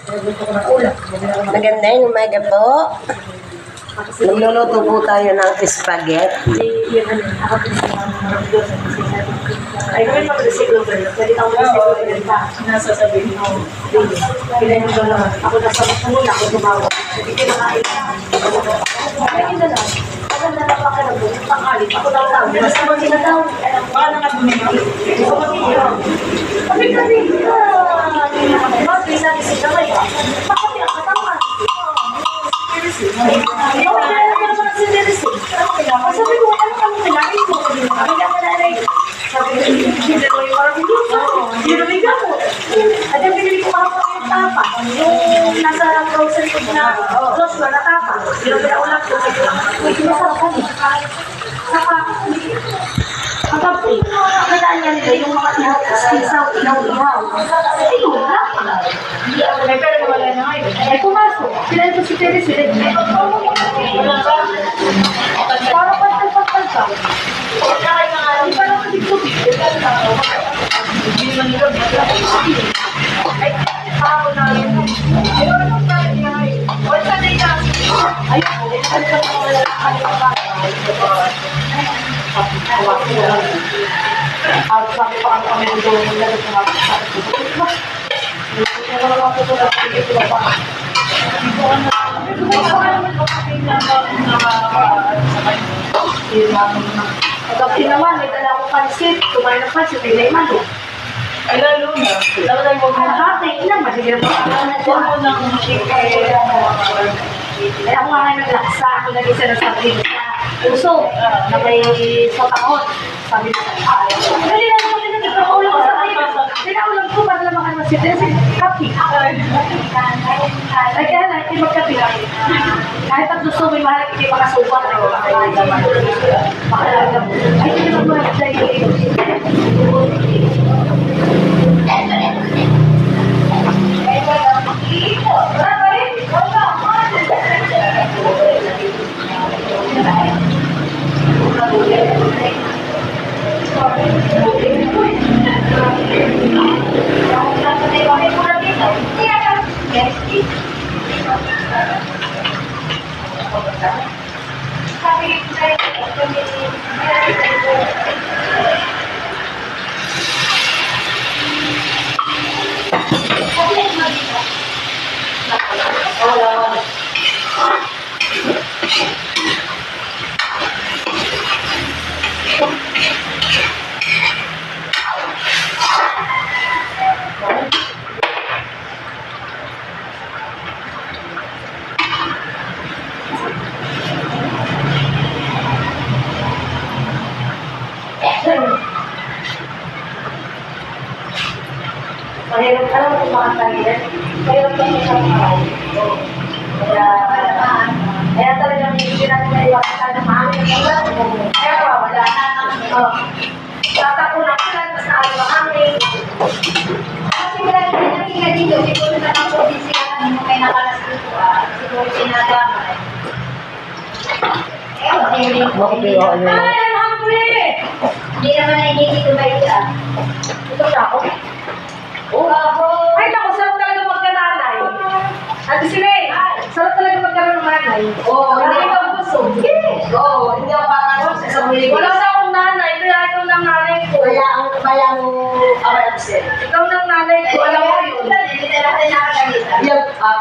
Magandang umaga po. Magluluto po tayo ng spaghetti. Ay, kami mag-resiglo ba yun? Pwede kang mag-resiglo ba yun pa? Nasasabihin mo. Kailan yung gano'n? Ako nasa muna, ako tumawag. Hindi ko nakain. Ay, yun na lang. Maganda na pa ka na doon. Pangalit. Ako lang tawag. Mas naman sila daw. Paano nga bumili? Ako mag-iiyak. Sabi ka rin. Mas bisa ni sila ngayon. Bakit yung katawan? Oo, kaya naman naman sinirisin. Sabi ko, ano kami kailangan mo? Sabi ka na rin. Sabi ko, hindi ko yung parang video. Hindi ko yung gamot. At yung binili ko kahapon yung tapa. Yung nasa frozen food na Joshua na tapa. Yung pinaulat ko. May sinasarap ka rin. Saka, pagkapi, nakadaan niya nila yung mga isaw, inaw-ihaw. Kasi yun, wala pa. May pera na wala na ngayon. Ay, pumasok. Sila ito si Terry, sila ito. Parang pasal-pasal ka. Hindi pa naman dito. Hindi naman nila. Ay, ako na yun. Ay, ano pa niya? Wala na yun. Ay, ano pa wala na. At sabi pa ang kami doon ng lagot ng mga sabi ko. Kaya wala ko ito na ito pa. Pagkapi naman, may dala ko pansit. Tumayo ng pansit, may layman doon. Ay, lalo na. Lalo na yung mga hati. Naman, sige mo. Huwag mo nang chicken. Kaya ako nga ngayon naglaksa. Ako nag-isa na sabi na uso na may sotangot. Sabi na dali na naman din nagkakaulam ko sa kayo. Pinaulam ko para lang makan masita. Kasi kapi. Ay kaya na, hindi magkapi. Kahit pag gusto may mahal, hindi makasubat. Makalaga mo. Ay, hindi naman mahal sa'yo. Mahirap ka lang kung makatagin. Mahirap ka sa marami. Kaya talagang hindi natin naiwasan tayo ng maaming ng kaya wala na. Tatako na ka lang sa maaming. Kasi wala na nakikita dito. Siguro na lang po din sila kung may nakalas dito. Siguro sinadamay. Okay, Hindi naman na hindi dito ba ito ah. Ito na ako. Ay, naku, sarap talaga magkananay. Ate Silay, sarap talaga magkaroon ng nanay. Oo, Hindi ka busog. Oo, hindi ako papasok sa sarili. Wala na akong nanay, kaya ikaw ng nanay ko. Kaya ang away upset. Ikaw ng nanay ko, alam mo yun. Yan, pag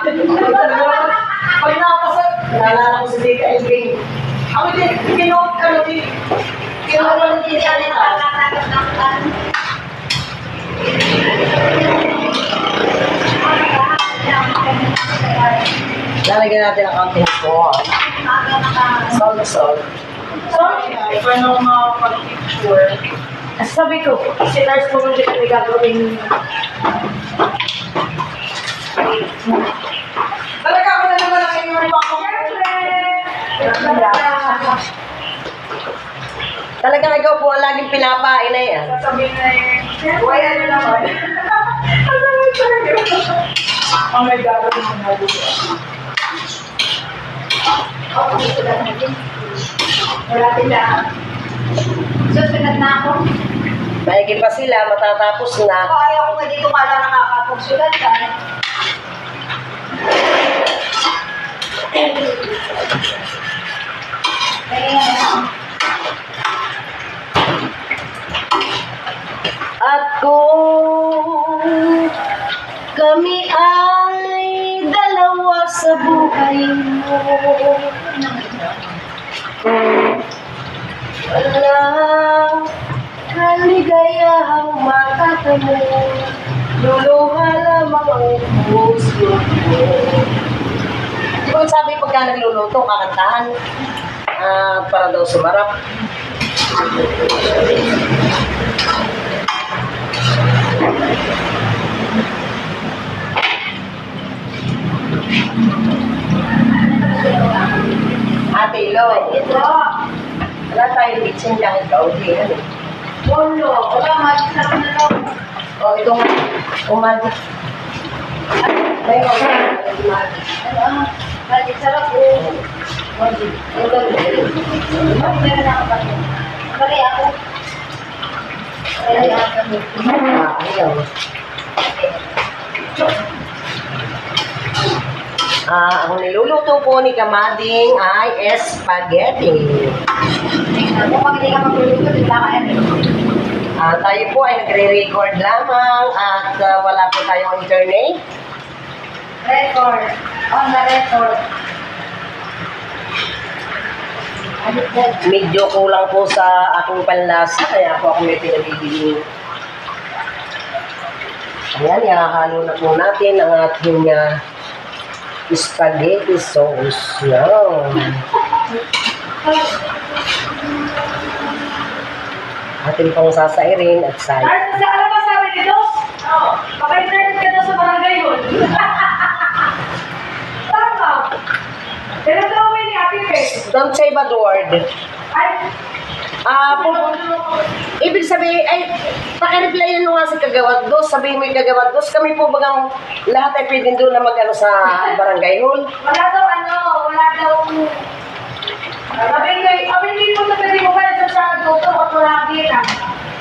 nakapasok, naalala ko si Dika Elving. Ako din, kinuha ko din siya nito. Lalagyan natin ang counting salt. Salt. Paano makapag-picture? Sabi ko, si Lars mo muna dito may gagawin. Talaga ako na naman ang inyong Talagang ikaw po ang laging pinapain na yan. Sasabihin na yun. Wala na naman. Sasabihin ko na yun. Oh my God, ano mo na dito? Wala sila. Susunod na ako. Maigil pa sila, matatapos na. Ayaw ko nga dito pala nakakapagsulat ka. May dalawa sa buhay mo. Walang kaligayahang matatamo. Luluha lamang ang puso mo. Di ba sabi pagka nagluluto, kakantahan? Para daw sumarap. Ate Lo, wala tayong bitsin lang ikaw. Okay, Wala, wala, masarap na lang. O, ito nga. Umadik. Ay, Balik sarap po. Meron ako ba? Bali ako. Bali ako. ayaw. Ang niluluto po ni Kamading ay spaghetti. Kung hindi ka magluluto, hindi ka kaya. Tayo po ay nagre-record lamang at wala po tayong internet. Record. On the record. Medyo kulang po sa aking panlasa, kaya po ako may pinabibili. Ayan, ihahalo na po natin ang ating spaghetti sauce. Yan. Ating pang sasairin at say. Ars, sa alam mo sabi ni Dos? Oo. Paka-internet ka daw sa barangay yun. Tama. Pero gawin ni Ate Pes. Don't say bad word. Ay, Ibig sabihin, ay, paki-replyan mo nga si Kagawad Dos, sabihin mo yung Kagawad Dos, kami po bagang lahat ay pwedeng doon na mag-ano sa barangay hall. wala daw wala daw. Abing ko na pwede mo ba sa luto at wala kita.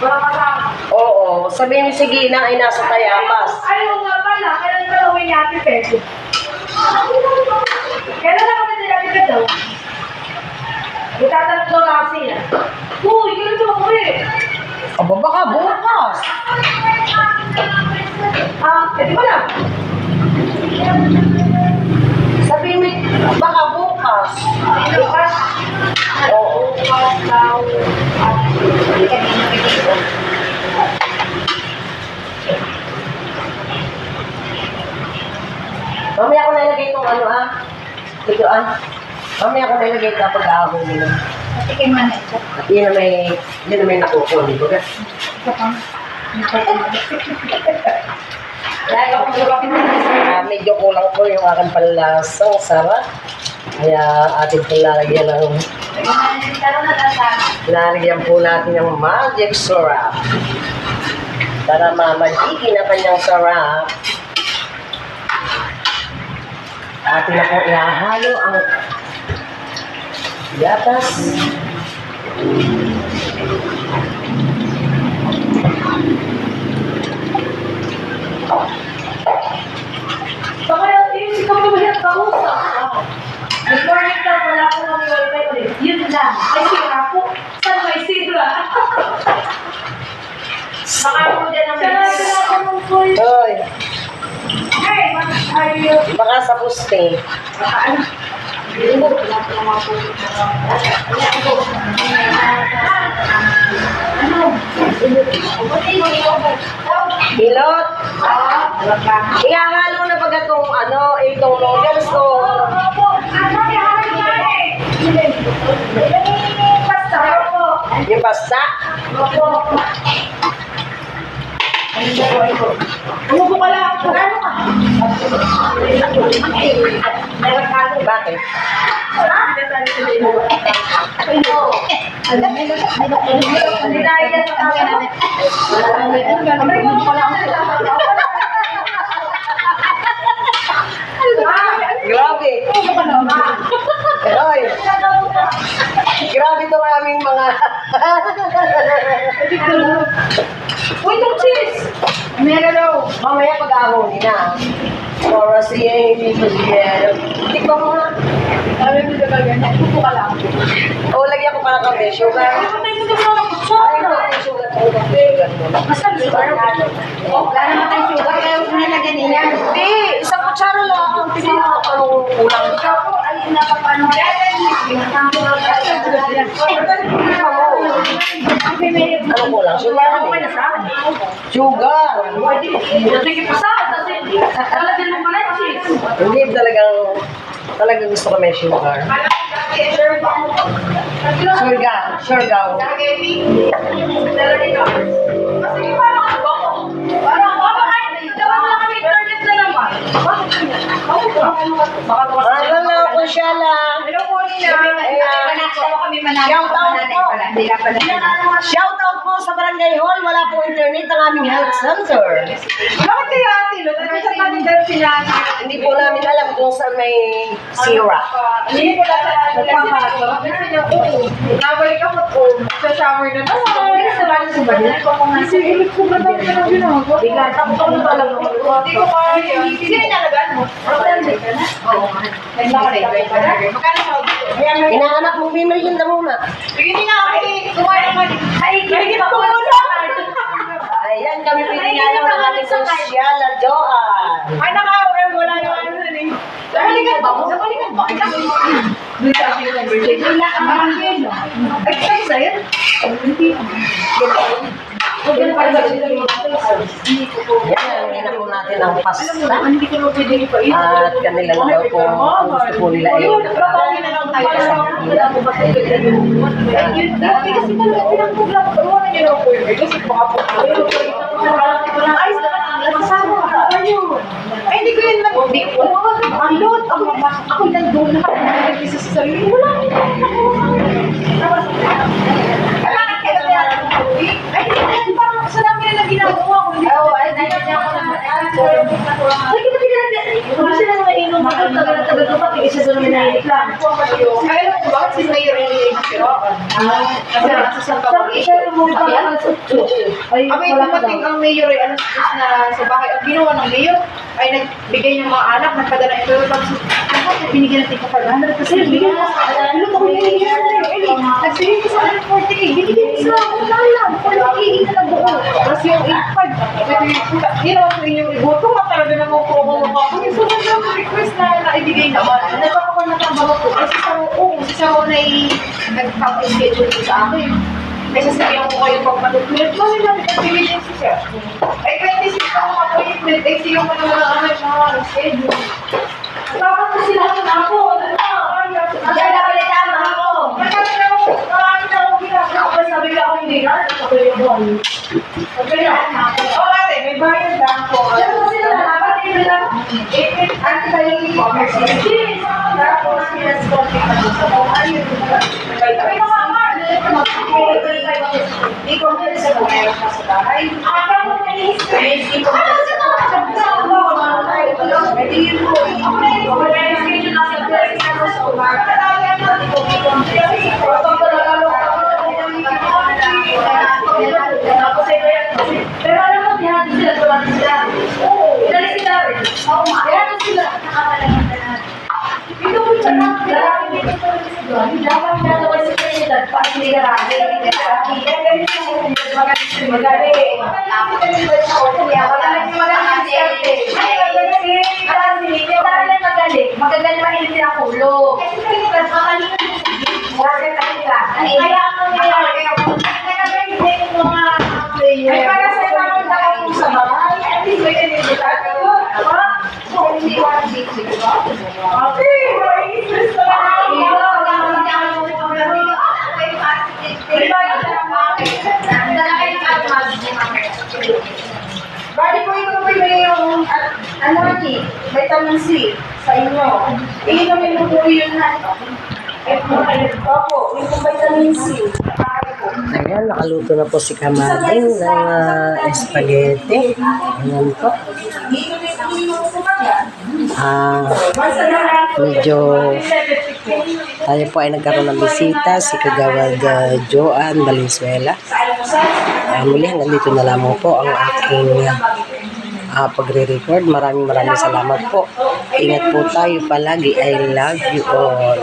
Wala kasama. Oo, sabihin mo sige na ay nasa Tayapas. Ayaw nga pala, kailan gawin ni Ate Pes? Kailan na kami nila Ate Pes daw? Itatanong daw na kasi yan. Uy, kailan daw ako eh? Aba, baka bukas. Ito ba lang? Sabihin mo, baka bukas. Bukas. Oo. Bukas daw. Mamaya ko nalagay itong ano ito mamaya ko nalagay ito kapag ahon nila. Patikin man ito. At yun na may nakukuha dito. Ito pang. Lagi akong medyo kulang po yung aking panlasang sarap. Kaya atin pong lalagyan ng lalagyan po natin ng magic syrup. Para mamagiging na kanyang sarap. Atin na po ihahalo ang gatas. Baka yung si Kami Mahirap kausap. Good morning daw, wala po kami wifi ulit. Yun lang. May sira po. Saan may sira? Baka po dyan ang may sira. Hoy, Hey, ayun. baka sa puste. Ano? Wala po naman po. Ano? Hilot. Ihahalo na pag itong noodles ko. Yung pasta. Ano po pala? Ano ka? Bakit? Grabe. Hoy. Grabe itong aming mga... Uy, itong cheese! Meron daw. Mamaya pag-ahon na. Para siya hindi pa siya. Tikman mo na. Sabi mo diba ganyan? Pupo ka lang. O, lagyan ko para kami. Sugar. Patay mo naman ako. Ay, no, sugar. Basta sugar. Wala naman tayong sugar, kaya huwag na lagyan niya. Hindi, isang kutsara lang. Ang tingin mo anong kulang. Ikaw po, ayun na paano. Anong kulang? Sugar. Sugar. Sige pa sa, kasi talagang mo pala yung cheese. Hindi talagang gusto ko may sugar. Sugar. Ano na ako siya lang. Shout out po sa Barangay Hall. Wala pong internet ang aming health center. Bakit kaya ate? Sa kanila sila. Hindi po namin alam kung saan may syrup. Hindi ko lang nagpapasok. Nabalik ako po. Sa shower na to. Sa banyo. Kasi ilit ko ba daw ka nang ginagawa? Bigla, tapos ako na talaga. Hindi ko kaya. Sino nalagaan mo? Rotterdam ka na? Oo. Magkano sa Inahanap mong bimerienda muna. Hindi na ako kumain naman. Ay, higit ko muna. Ayan, kami pinigyan ng aming sosyal at Joan. Ay, wala yung ano na eh. Balikan ba? Sa balikan ba? Doon sa aking conversation. Wala ka parang yun. Ay, sa'yo sa'yo? Yan, ina po natin ang pasta. Hindi ko na pwede ipain. At kanila na daw po gusto po nila ay Babawin na lang tayo sa kasi talaga pinag-program ko. Ano nyo na po yun? Kasi baka po. Ayos na ka na. Kasama ka. Ay, hindi ko yun hindi ko. Ang load. Ako nandun na ka. Isa sa sarili. Wala. Ay, bakit kayo kaya? Ay, hindi parang sa dami na ginagawa ko. Ay, niya ako naman. Ay, kita kung sila naman inom ako, tagal-tagal ko pati isa doon naman nahilig lang. Ay, alam ko bakit si Mayor ay nakasiraan? Kasi nasa Santa Maria. Ay, dumating ang Mayor ay alas na sa bahay. Ang ginawa ng Mayor ay nagbigay ng mga anak, nagpadala ito. Tapos binigyan natin ka 500 kasi binigyan mo sa alam ko yung Mayor. Nagbigay ko sa 140, binigyan ko sa unalang. 40 na buo. Tapos yung 8.5. Ginawa ko inyong iboto. Talaga naman po ako makakuli. So, request na naibigay naman. Nagpapakon na tambang ko. Kasi si Saro na nagpap-schedule ko sa akin. May sasabihan ko kayo pag matutulad. Bakit natin nagbigay din si Sir? Ay, 26 ako appointment. Ay, siyo ko naman ang aming mga schedule. Tapos na sila ako. Maganda ka na tama ako. Marami na ako ginagawa. Sabi ka ako hindi na. Sabi ka ako. Sabi ka ako. Oo, ate, may bayad na ako. Ang tayo ni Commerce. Tapos, pinag-scope ka sa mga ayun. Ay, i-commerce sa mga ayun sa bahay. Ako na i-commerce sa bahay. Pwede yun po. Ako na i-commerce sa bahay. Pero alam mo, diyan sila tulad sila. Dali sila. Oo, diyan sila. Ito po siya na. Dapat na naman sa president. Pag hindi ka rami. Magaling mahilig na kulo. Kaya ako ay para sa mga tao sa bahay. At least may kanilita. Hindi wala dito. Okay, stress na bali po ito po yung vitamin C sa inyo. Iinumin mo po yun na. Opo, yung vitamin C. Ayan, nakaluto na po si Kamading ng spaghetti. Ayan po. Medyo tayo po ay nagkaroon ng bisita, si Kagawad Joan Valenzuela. Muli hanggang dito na lamang po ang aking pagre-record. Maraming salamat po. Ingat po tayo palagi. I love you all.